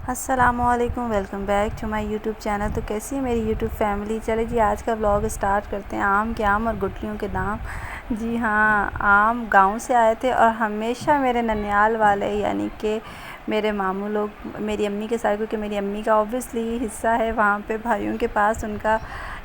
अस्सलामुअलैकुम, welcome back to my YouTube channel. तो कैसी है मेरी यूट्यूब फैमिली। चले जी, आज का व्लॉग स्टार्ट करते हैं। आम के आम और गुठलियों के दाम। जी हाँ, आम गांव से आए थे और हमेशा मेरे ननियाल वाले यानी कि मेरे मामू लोग, मेरी अम्मी के साथ, क्योंकि मेरी अम्मी का ऑब्वियसली हिस्सा है वहाँ पे भाइयों के पास। उनका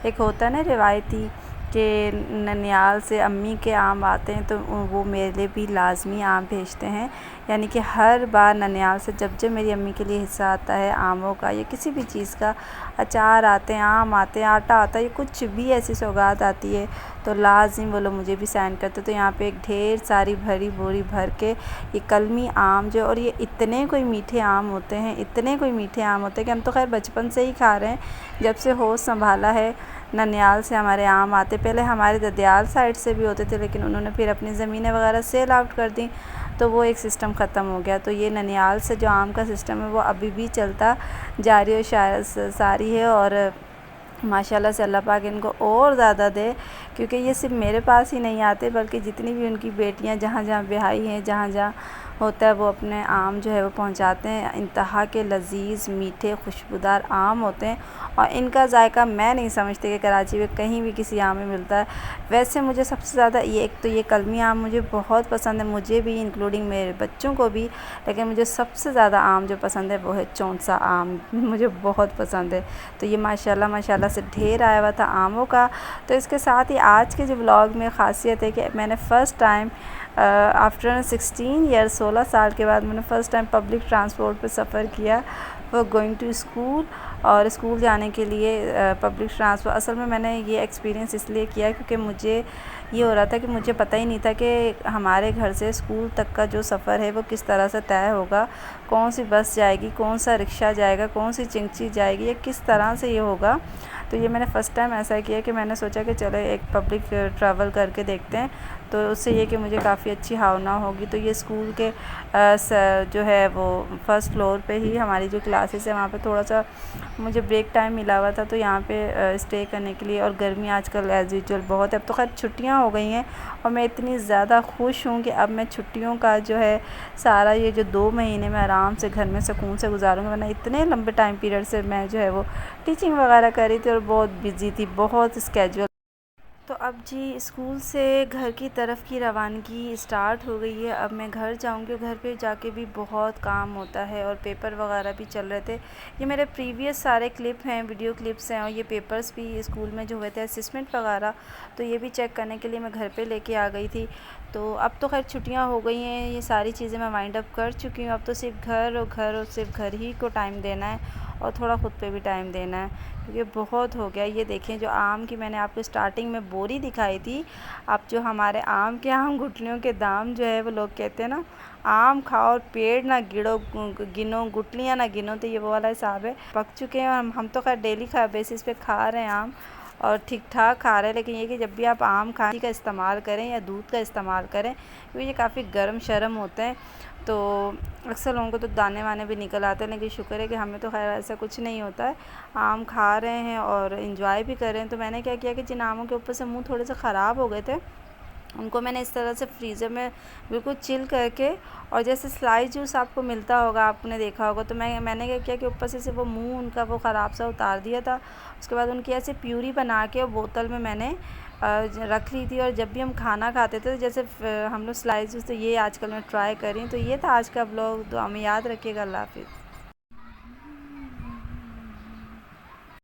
एक होता है ना रिवायती कि ननियाल से अम्मी के आम आते हैं तो वो मेरे लिए भी लाजमी आम भेजते हैं। यानी कि हर बार ननियाल से जब जब मेरी अम्मी के लिए हिस्सा आता है आमों का या किसी भी चीज़ का, अचार आते हैं, आम आते हैं, आटा आता है, या कुछ भी ऐसी सौगात आती है तो लाजिम वो लोग मुझे भी सेंड करते। तो यहाँ पे एक ढेर सारी भरी बोरी भर के ये कलमी आम जो, और ये इतने कोई मीठे आम होते हैं, इतने कोई मीठे आम होते हैं कि हम तो खैर बचपन से ही खा रहे हैं, जब से होश संभाला है। ननियाल से हमारे आम आते, पहले हमारे ददियाल साइड से भी होते थे, लेकिन उन्होंने फिर अपनी ज़मीनें वगैरह सेल आउट कर दी तो वो एक सिस्टम ख़त्म हो गया। तो ये ननियाल से जो आम का सिस्टम है वो अभी भी चलता जारी और सारी है। और माशाल्लाह से अल्लाह पाक इनको और ज़्यादा दे, क्योंकि ये सिर्फ मेरे पास ही नहीं आते बल्कि जितनी भी उनकी बेटियां जहाँ जहाँ ब्याही हैं, जहाँ जहाँ होता है, वो अपने आम जो है वो पहुँचाते हैं। इंतहा के लजीज़ मीठे खुशबूदार आम होते हैं और इनका जायका मैं नहीं समझती कि कराची में कहीं भी किसी आम में मिलता है। वैसे मुझे सबसे ज़्यादा ये, एक तो ये कलमी आम मुझे बहुत पसंद है, मुझे भी इंक्लूडिंग मेरे बच्चों को भी। लेकिन मुझे सबसे ज़्यादा आम जो पसंद है वो है चौंसा आम मुझे बहुत पसंद है। तो ये माशाल्लाह माशाल्लाह से ढेर आया हुआ था आमों का। तो इसके साथ ही आज के जो व्लॉग में ख़ासियत है कि मैंने फ़र्स्ट टाइम आफ्टर 16 ईयर, 16 साल के बाद मैंने फ़र्स्ट टाइम पब्लिक ट्रांसपोर्ट पे सफ़र किया फॉर गोइंग टू स्कूल। और स्कूल जाने के लिए पब्लिक ट्रांसपोर्ट, असल में मैंने ये एक्सपीरियंस इसलिए किया क्योंकि मुझे ये हो रहा था कि मुझे पता ही नहीं था कि हमारे घर से स्कूल तक का जो सफ़र है वो किस तरह से तय होगा, कौन सी बस जाएगी, कौन सा रिक्शा जाएगा, कौन सी चिंची जाएगी, या किस तरह से ये होगा। तो ये मैंने फ़र्स्ट टाइम ऐसा किया कि मैंने सोचा कि चलो एक पब्लिक ट्रैवल करके देखते हैं, तो उससे ये कि मुझे काफ़ी अच्छी भावना होगी। तो ये स्कूल के जो है वो फर्स्ट फ्लोर पे ही हमारी जो क्लासेस है वहाँ पे थोड़ा सा मुझे ब्रेक टाइम मिला हुआ था, तो यहाँ पे स्टे करने के लिए। और गर्मी आजकल एज़ यूजुअल बहुत है, अब तो खैर छुट्टियाँ हो गई हैं और मैं इतनी ज़्यादा खुश हूँ कि अब मैं छुट्टियों का जो है सारा ये जो 2 महीने मैं आराम से घर में सुकून से गुजारूँगी। वरना इतने लंबे टाइम पीरियड से मैं जो है वो टीचिंग वगैरह कर रही थी और बहुत बिज़ी थी, बहुत स्केड्यूल। तो अब जी स्कूल से घर की तरफ की रवानगी स्टार्ट हो गई है। अब मैं घर जाऊंगी, घर पे जाके भी बहुत काम होता है और पेपर वगैरह भी चल रहे थे। ये मेरे प्रीवियस सारे क्लिप हैं, वीडियो क्लिप्स हैं, और ये पेपर्स भी स्कूल में जो हुए थे असिस्मेंट वगैरह, तो ये भी चेक करने के लिए मैं घर पे लेके आ गई थी। तो अब तो खैर छुट्टियां हो गई हैं, ये सारी चीज़ें मैं वाइंड अप कर चुकी हूँ। अब तो सिर्फ घर और सिर्फ घर ही को टाइम देना है और थोड़ा ख़ुद पे भी टाइम देना है, क्योंकि बहुत हो गया। ये देखें, जो आम की मैंने आपको स्टार्टिंग में बोरी दिखाई थी, अब जो हमारे आम के आम गुठलियों के दाम जो है वो लोग कहते हैं ना, आम खाओ और पेड़ ना गिनो, गुठलियाँ ना गिनो, तो ये वो वाला हिसाब है। पक चुके हैं और हम तो खैर डेली बेसिस पे खा रहे हैं आम, और ठीक ठाक खा रहे हैं। लेकिन ये कि जब भी आप आम खाने का इस्तेमाल करें या दूध का इस्तेमाल करें, क्योंकि ये काफ़ी गर्म शर्म होते हैं, तो अक्सर लोगों को तो दाने वाने भी निकल आते हैं। लेकिन शुक्र है कि हमें तो खैर ऐसा कुछ नहीं होता है, आम खा रहे हैं और इन्जॉय भी कर रहे हैं। तो मैंने क्या किया कि जिन आमों के ऊपर से मुंह थोड़े से ख़राब हो गए थे, उनको मैंने इस तरह से फ्रीज़र में बिल्कुल चिल करके, और जैसे स्लाइस जूस आपको मिलता होगा, आपने देखा होगा, तो मैंने क्या किया कि ऊपर से वो मुंह उनका वो ख़राब सा उतार दिया था। उसके बाद उनकी ऐसे प्यूरी बना के बोतल में मैंने रख ली थी। और जब भी हम खाना खाते थे तो जैसे हम लोग स्लाइस जूस, तो ये आजकल मैं ट्राई कर रही हूँ। तो ये था आज का ब्लॉग, तो हमें याद रखिएगा। अल्लाह हाफ़िज़।